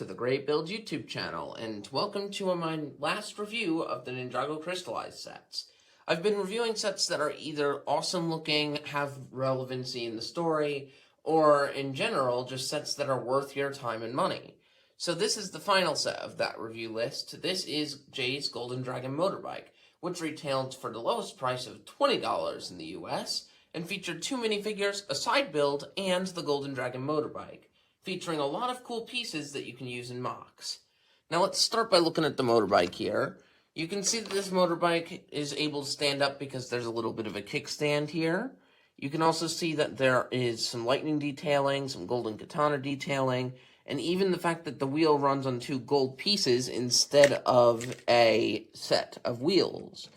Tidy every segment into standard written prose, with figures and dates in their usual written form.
the Great Build YouTube channel, and welcome to my last review of the Ninjago Crystallized sets. I've been reviewing sets that are either awesome looking, have relevancy in the story, or in general, just sets that are worth your time and money. So this is the final set of that review list. This is Jay's Golden Dragon Motorbike, which retailed for the lowest price of $20 in the US, and featured 2 minifigures, a side build, and the Golden Dragon Motorbike, featuring a lot of cool pieces that you can use in mocks. Now let's start by looking at the motorbike here. You can see that this motorbike is able to stand up because there's a little bit of a kickstand here. You can also see that there is some lightning detailing, some golden katana detailing, and even the fact that the wheel runs on 2 gold pieces instead of a set of wheels,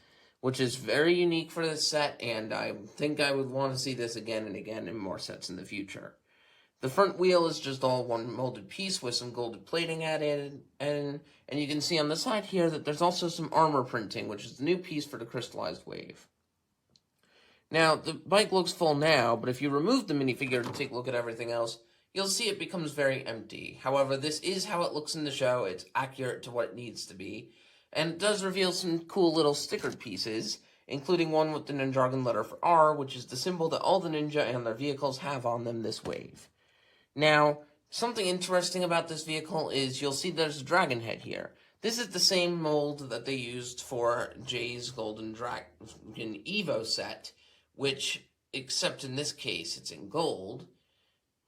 which is very unique for this set, and I think I would want to see this again and again in more sets in the future. The front wheel is just all one molded piece with some gold plating added, and you can see on the side here that there's also some armor printing, which is the new piece for the crystallized wave. Now, the bike looks full now, but if you remove the minifigure to take a look at everything else, you'll see it becomes very empty. However, this is how it looks in the show. It's accurate to what it needs to be, and it does reveal some cool little stickered pieces, including one with the Ninjago letter for R, which is the symbol that all the ninja and their vehicles have on them this wave. Now, something interesting about this vehicle is you'll see there's a dragon head here. This is the same mold that they used for Jay's Golden Dragon Evo set, which, except in this case, it's in gold.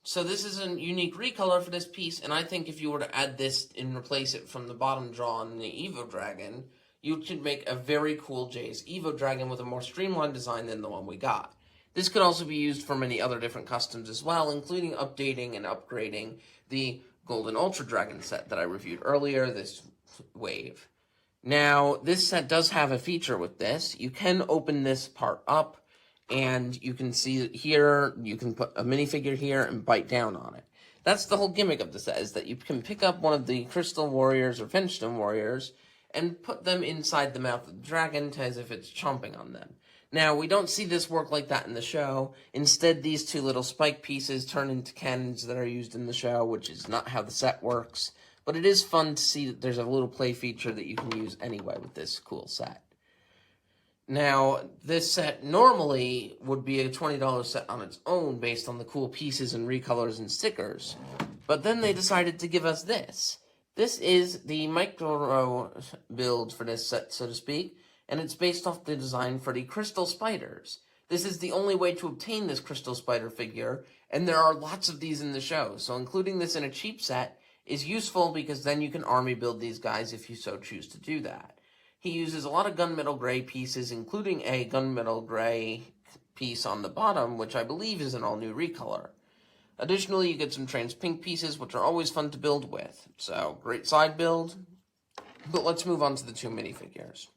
So this is a unique recolor for this piece, and I think if you were to add this and replace it from the bottom draw on the Evo Dragon, you could make a very cool Jay's Evo Dragon with a more streamlined design than the one we got. This could also be used for many other different customs as well, including updating and upgrading the Golden Ultra Dragon set that I reviewed earlier, this wave. Now, this set does have a feature with this. You can open this part up, and you can see here, you can put a minifigure here and bite down on it. That's the whole gimmick of the set, is that you can pick up one of the Crystal Warriors or Finstone Warriors and put them inside the mouth of the dragon as if it's chomping on them. Now, we don't see this work like that in the show. Instead, these 2 little spike pieces turn into cannons that are used in the show, which is not how the set works. But it is fun to see that there's a little play feature that you can use anyway with this cool set. Now, this set normally would be a $20 set on its own based on the cool pieces and recolors and stickers. But then they decided to give us this. This is the micro build for this set, so to speak, and it's based off the design for the Crystal Spiders. This is the only way to obtain this Crystal Spider figure, and there are lots of these in the show, so including this in a cheap set is useful because then you can army build these guys if you so choose to do that. He uses a lot of gunmetal gray pieces, including a gunmetal gray piece on the bottom, which I believe is an all-new recolor. Additionally, you get some trans pink pieces, which are always fun to build with. So, great side build. But let's move on to the 2 minifigures.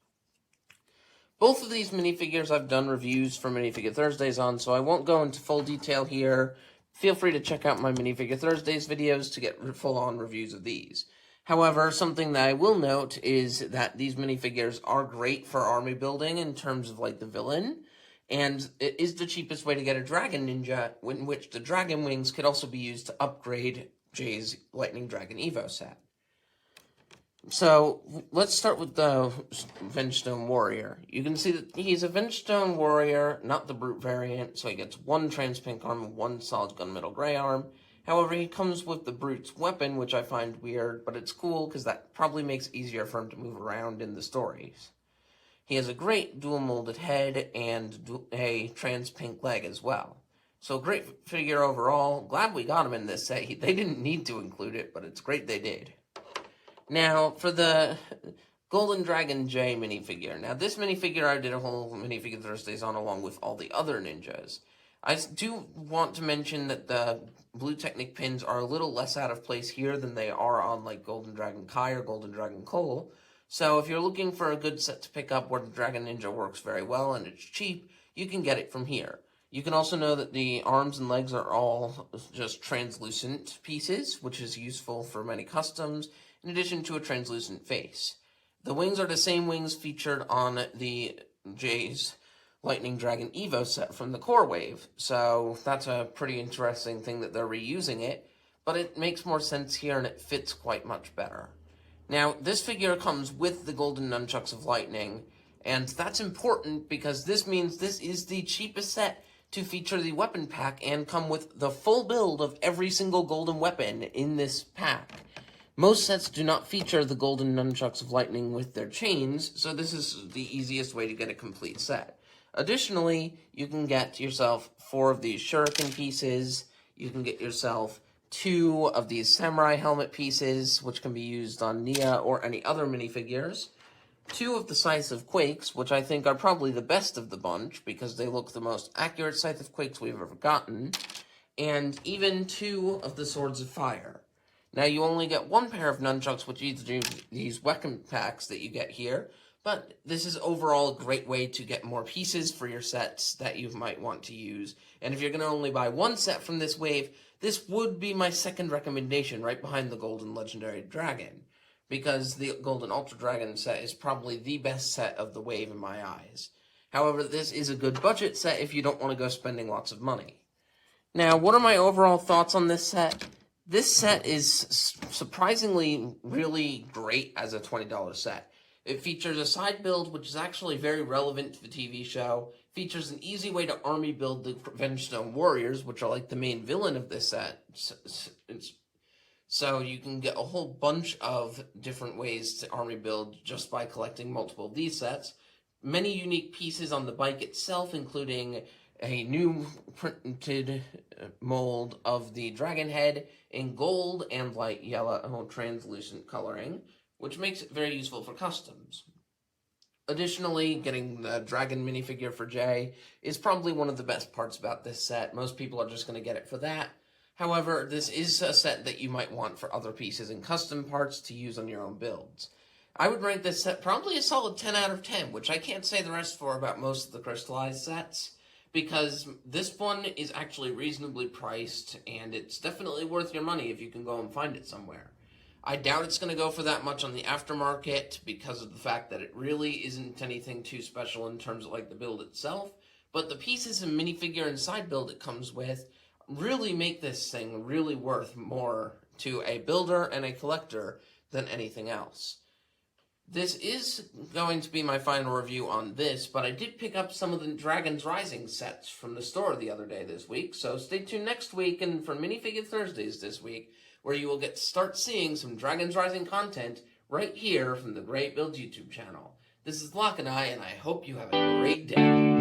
Both of these minifigures I've done reviews for Minifigure Thursdays on, so I won't go into full detail here. Feel free to check out my Minifigure Thursdays videos to get full-on reviews of these. However, something that I will note is that these minifigures are great for army building in terms of, like, the villain, and it is the cheapest way to get a Dragon Ninja, in which the Dragon Wings could also be used to upgrade Jay's Lightning Dragon Evo set. So, let's start with the Vengestone Warrior. You can see that he's a Vengestone Warrior, not the Brute variant, so he gets 1 trans pink arm and 1 solid gunmetal gray arm. However, he comes with the Brute's weapon, which I find weird, but it's cool because that probably makes it easier for him to move around in the stories. He has a great dual molded head and a trans pink leg as well. So, great figure overall. Glad we got him in this set. They didn't need to include it, but it's great they did. Now, for the Golden Dragon J minifigure. Now, this minifigure I did a whole Minifigure Thursdays on along with all the other ninjas. I do want to mention that the Blue Technic pins are a little less out of place here than they are on, like, Golden Dragon Kai or Golden Dragon Cole. So, if you're looking for a good set to pick up where the Dragon Ninja works very well and it's cheap, you can get it from here. You can also know that the arms and legs are all just translucent pieces, which is useful for many customs, in addition to a translucent face. The wings are the same wings featured on the Jay's Lightning Dragon Evo set from the Core Wave, so that's a pretty interesting thing that they're reusing it. but it makes more sense here and it fits quite much better. Now, this figure comes with the golden nunchucks of lightning, and that's important because this means this is the cheapest set to feature the weapon pack and come with the full build of every single golden weapon in this pack. Most sets do not feature the golden nunchucks of lightning with their chains, so this is the easiest way to get a complete set. Additionally, you can get yourself 4 of these shuriken pieces, you can get yourself 2 of these samurai helmet pieces, which can be used on Nia or any other minifigures, 2 of the Scythes of Quakes, which I think are probably the best of the bunch, because they look the most accurate Scythe of Quakes we've ever gotten, and even 2 of the Swords of Fire. Now, you only get 1 pair of nunchucks, which either these weapon packs that you get here, but this is overall a great way to get more pieces for your sets that you might want to use. And if you're going to only buy 1 set from this wave, this would be my second recommendation, right behind the Golden Legendary Dragon, because the Golden Ultra Dragon set is probably the best set of the wave in my eyes. However, this is a good budget set if you don't want to go spending lots of money. Now, what are my overall thoughts on this set? This set is surprisingly really great as a $20 set. It features a side build, which is actually very relevant to the TV show. Features an easy way to army build the Vengestone Warriors, which are like the main villain of this set. So you can get a whole bunch of different ways to army build just by collecting multiple of these sets. Many unique pieces on the bike itself, including a new printed mold of the dragon head in gold and light yellow translucent coloring, which makes it very useful for customs. Additionally, getting the dragon minifigure for Jay is probably one of the best parts about this set. Most people are just going to get it for that. However, this is a set that you might want for other pieces and custom parts to use on your own builds. I would rank this set probably a solid 10 out of 10, which I can't say the rest for about most of the crystallized sets, because this one is actually reasonably priced, and it's definitely worth your money if you can go and find it somewhere. I doubt it's going to go for that much on the aftermarket because of the fact that it really isn't anything too special in terms of like the build itself, but the pieces and minifigure and side build it comes with really make this thing really worth more to a builder and a collector than anything else. This is going to be my final review on this, but I did pick up some of the Dragon's Rising sets from the store the other day this week, so stay tuned next week and for Minifigure Thursdays this week, where you will start seeing some Dragon's Rising content right here from the Great Build YouTube channel. This is Locke and I hope you have a great day.